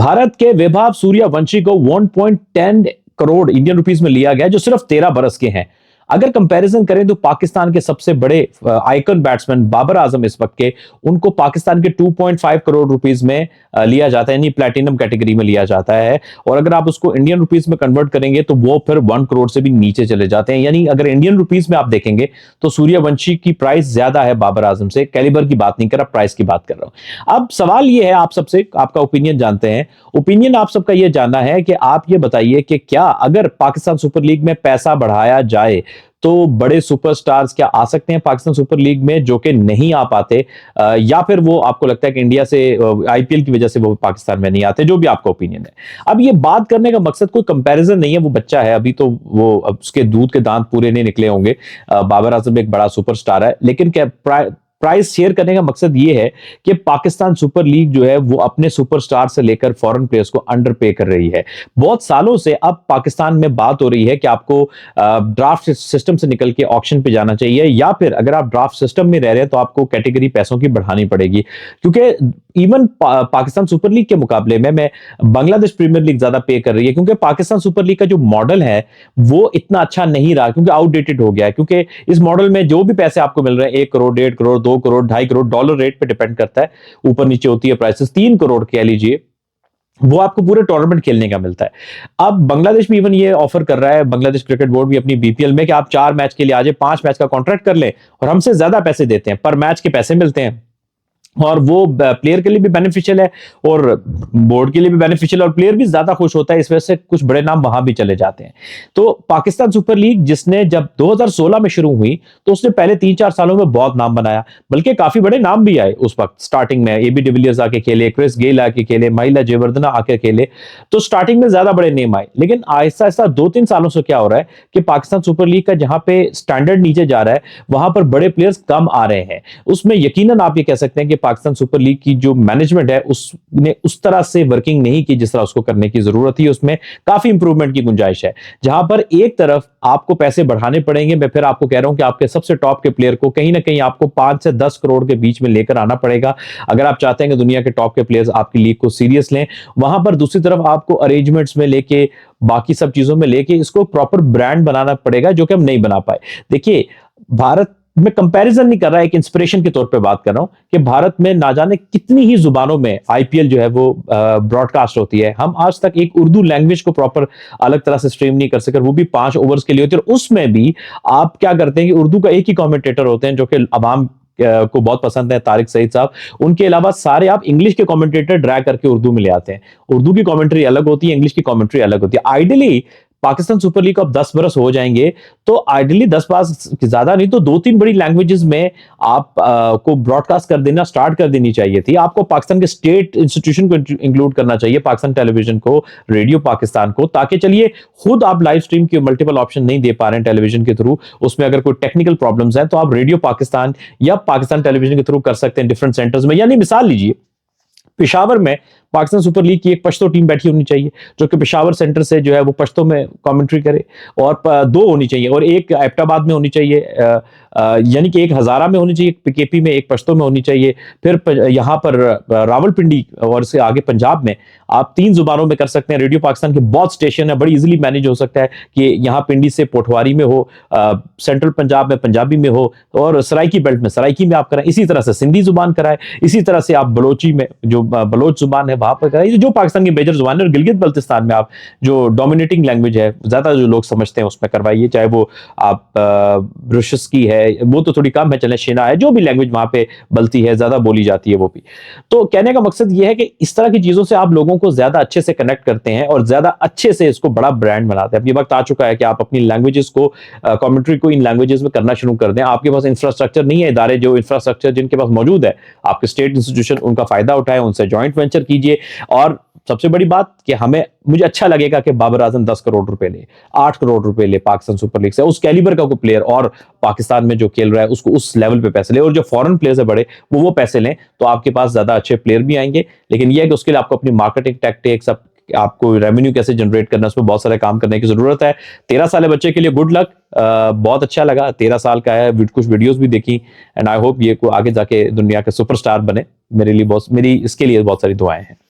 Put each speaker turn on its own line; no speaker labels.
भारत के वैभव सूर्यवंशी को 1.10 crore Indian rupees में लिया गया, जो सिर्फ 13 बरस के हैं। अगर कंपैरिजन करें तो पाकिस्तान के सबसे बड़े आइकन बैट्समैन बाबर आजम इस वक्त के, उनको पाकिस्तान के 2.5 करोड़ रुपीस में लिया जाता है, यानी प्लेटिनम कैटेगरी में लिया जाता है। और अगर आप उसको इंडियन रुपीस में कन्वर्ट करेंगे तो वो फिर 1 करोड़ से भी नीचे चले जाते हैं। यानी अगर इंडियन रुपीस में आप देखेंगे तो सूर्यवंशी की प्राइस ज्यादा है बाबर आजम से। कैलिबर की बात नहीं कर रहा, प्राइस की बात कर रहा हूं। अब सवाल ये है आप सबसे, आपका ओपिनियन जानते हैं। ओपिनियन आप सबका ये जानना है कि आप ये बताइए कि क्या अगर पाकिस्तान सुपर लीग में पैसा बढ़ाया जाए तो बड़े सुपरस्टार्स क्या आ सकते हैं पाकिस्तान सुपर लीग में जो कि नहीं आ पाते, या फिर वो आपको लगता है कि इंडिया से आईपीएल की वजह से वो पाकिस्तान में नहीं आते? जो भी आपका ओपिनियन है। अब ये बात करने का मकसद कोई कंपैरिजन नहीं है, वो बच्चा है अभी, तो वो उसके दूध के दांत पूरे नहीं निकले होंगे। बाबर आजम एक बड़ा सुपरस्टार है, लेकिन क्या प्राइस शेयर करने का मकसद ये है कि पाकिस्तान सुपर लीग जो है वो अपने सुपरस्टार से लेकर फॉरेन प्लेयर्स को अंडर पे कर रही है। बहुत सालों से अब पाकिस्तान में बात हो रही है कि आपको ड्राफ्ट सिस्टम से निकल के ऑक्शन पे जाना चाहिए, या फिर अगर आप ड्राफ्ट सिस्टम में रह रहे हैं तो आपको कैटेगरी पैसों की बढ़ानी पड़ेगी। क्योंकि इवन पाकिस्तान सुपर लीग के मुकाबले में बांग्लादेश प्रीमियर लीग ज्यादा पे कर रही है, क्योंकि पाकिस्तान सुपर लीग का जो मॉडल है वो इतना अच्छा नहीं रहा, क्योंकि आउटडेटेड हो गया है। क्योंकि इस मॉडल में जो भी पैसे आपको मिल रहे हैं 1 करोड़, 1.5 करोड़, 2 करोड़, 2.5 करोड़, डॉलर रेट पे डिपेंड करता है, ऊपर नीचे होती है प्राइसेस। 3 करोड़ कह लीजिए, वो आपको पूरे टूर्नामेंट खेलने का मिलता है। अब बांग्लादेश भी इवन ये ऑफर कर रहा है, बांग्लादेश क्रिकेट बोर्ड भी अपनी बीपीएल में, कि आप 4 मैच के लिए आ जाए, 5 मैच का कॉन्ट्रैक्ट कर ले और हमसे ज्यादा पैसे देते हैं, पर मैच के पैसे मिलते हैं। और वो प्लेयर के लिए भी बेनिफिशियल है और बोर्ड के लिए भी बेनिफिशियल, और प्लेयर भी ज्यादा खुश होता है। इस वजह से कुछ बड़े नाम वहां भी चले जाते हैं। तो पाकिस्तान सुपर लीग जिसने जब 2016 में शुरू हुई तो उसने पहले 3-4 सालों में बहुत नाम बनाया, बल्कि काफी बड़े नाम भी आए उस वक्त। स्टार्टिंग में एबी डिविलियर्स आके खेले, क्रिस गेल आके खेले, महिला जयवर्धना आके खेले, तो स्टार्टिंग में ज्यादा बड़े नेम आए। लेकिन आहिस्ता आहिस्ता 2-3 सालों से क्या हो रहा है कि पाकिस्तान सुपर लीग का जहां पे स्टैंडर्ड नीचे जा रहा है, वहां पर बड़े प्लेयर्स कम आ रहे हैं। उसमें यकीनन आप ये कह सकते हैं कि पाकिस्तान सुपर लीग की जो मैनेजमेंट है उसने उस तरह से वर्किंग नहीं की जिस तरह उसको करने की जरूरत थी। उसमें काफी इंप्रूवमेंट की गुंजाइश है। जहां पर एक तरफ आपको पैसे बढ़ाने पड़ेंगे, मैं फिर आपको कह रहा हूं कि आपके सबसे टॉप के प्लेयर को कहीं ना कहीं आपको 5 से 10 करोड़ के बीच में लेकर आना पड़ेगा, अगर आप चाहते हैं कि दुनिया के टॉप के प्लेयर्स आपकी लीग को सीरियस लें। वहां पर दूसरी तरफ आपको अरेंजमेंट्स में लेके, बाकी सब चीजों में लेके इसको प्रॉपर ब्रांड बनाना पड़ेगा, जो कि हम नहीं बना पाए। देखिए, भारत में कंपैरिजन नहीं कर रहा, एक इंस्पिरेशन के तौर पे बात कर रहा हूं कि भारत में ना जाने कितनी ही जुबानों में आईपीएल जो है वो ब्रॉडकास्ट होती है। हम आज तक एक उर्दू लैंग्वेज को प्रॉपर अलग तरह से स्ट्रीम नहीं कर सके, वो भी 5 ओवर्स के लिए होती है। और उसमें भी आप क्या करते हैं कि उर्दू का एक ही कमेंटेटर होते हैं जो कि अवाम को बहुत पसंद है, तारिक सईद साहब। उनके अलावा सारे आप इंग्लिश के कमेंटेटर ड्रैग करके उर्दू में ले आते हैं। उर्दू की कमेंट्री अलग होती है, इंग्लिश की कमेंट्री अलग होती है। आइडियली पाकिस्तान सुपर लीग को अब 10 बरस हो जाएंगे, तो आइडियली 10 बरस ज्यादा नहीं तो 2-3 बड़ी लैंग्वेजेस में आप को ब्रॉडकास्ट कर देना स्टार्ट कर देनी चाहिए थी। आपको पाकिस्तान के स्टेट इंस्टीट्यूशन को इंक्लूड करना चाहिए, पाकिस्तान टेलीविजन को, रेडियो पाकिस्तान को, ताकि चलिए खुद आप लाइव स्ट्रीम के मल्टीपल ऑप्शन नहीं दे पा रहे हैं टेलीविजन के थ्रू, उसमें अगर कोई टेक्निकल प्रॉब्लम्स हैं तो आप रेडियो पाकिस्तान या पाकिस्तान टेलीविजन के थ्रू कर सकते हैं डिफरेंट सेंटर्स में। यानी मिसाल लीजिए, पेशावर में पाकिस्तान सुपर लीग की एक पश्तो टीम बैठी होनी चाहिए जो कि पेशावर सेंटर से जो है वो पश्तो में कमेंट्री करे, और 2 होनी चाहिए, और एक एबटाबाद में होनी चाहिए, यानी कि एक हजारा में होनी चाहिए, पीकेपी में, एक पश्तो में होनी चाहिए। फिर यहाँ पर रावलपिंडी और इससे आगे पंजाब में आप 3 जुबानों में कर सकते हैं। रेडियो पाकिस्तान के बहुत स्टेशन है, बड़ी इजीली मैनेज हो सकता है कि यहाँ पिंडी से पोठवारी में हो, सेंट्रल पंजाब में पंजाबी में हो, और सराइकी बेल्ट में सराइकी में आप कराएं। इसी तरह से सिंधी जुबान कराएं, इसी तरह से आप बलोची में जो बलोच जुबान है वहां पर कराएं, जो पाकिस्तान की मेजर जुबान है। और गिलगित बल्तिस्तान में आप जो डोमिनेटिंग लैंग्वेज है, ज्यादा जो लोग समझते हैं उसमें करवाइए, चाहे वो आप ब्रुशस की है, वो तो थोड़ी कम है, चले शेना है, जो भी लैंग्वेज वहां पे बलती है, ज्यादा बोली जाती है वो भी। तो कहने का मकसद ये है कि इस तरह की चीजों से आप लोगों को ज्यादा अच्छे से कनेक्ट करते हैं और ज्यादा अच्छे से इसको बड़ा ब्रांड बनाते हैं। अब ये वक्त आ चुका है कि आप अपनी लैंग्वेजेस को, कमेंट्री को इन लैंग्वेजेस में करना शुरू कर दें। आपके पास इंफ्रास्ट्रक्चर नहीं है, इदारे जो इंफ्रास्ट्रक्चर जिनके पास मौजूद है, आपके स्टेट इंस्टीट्यूशन उनका फायदा उठाए, उनसे ज्वाइंट वेंचर कीजिए। और सबसे बड़ी बात कि मुझे अच्छा लगेगा कि बाबर आजम 10 करोड़ रुपए ले, 8 करोड़ रुपए ले पाकिस्तान सुपर लीग से, उस कैलिबर का कोई प्लेयर और पाकिस्तान में जो खेल रहा है उसको उस लेवल पे पैसे ले, और जो फॉरेन प्लेयर्स है बड़े वो पैसे लें, तो आपके पास ज्यादा अच्छे प्लेयर भी आएंगे। लेकिन यह है कि उसके लिए आपको अपनी मार्केटिंग टैक्टिक्स, आपको रेवेन्यू कैसे जनरेट करना, उसमें बहुत सारे काम करने की जरूरत है। 13 साल बच्चे के लिए गुड लक। बहुत अच्छा लगा, 13 साल का है, कुछ वीडियोस भी देखी, एंड आई होप ये को आगे जाके दुनिया के सुपरस्टार बने। मेरे लिए बहुत, मेरी इसके लिए बहुत सारी दुआएं हैं।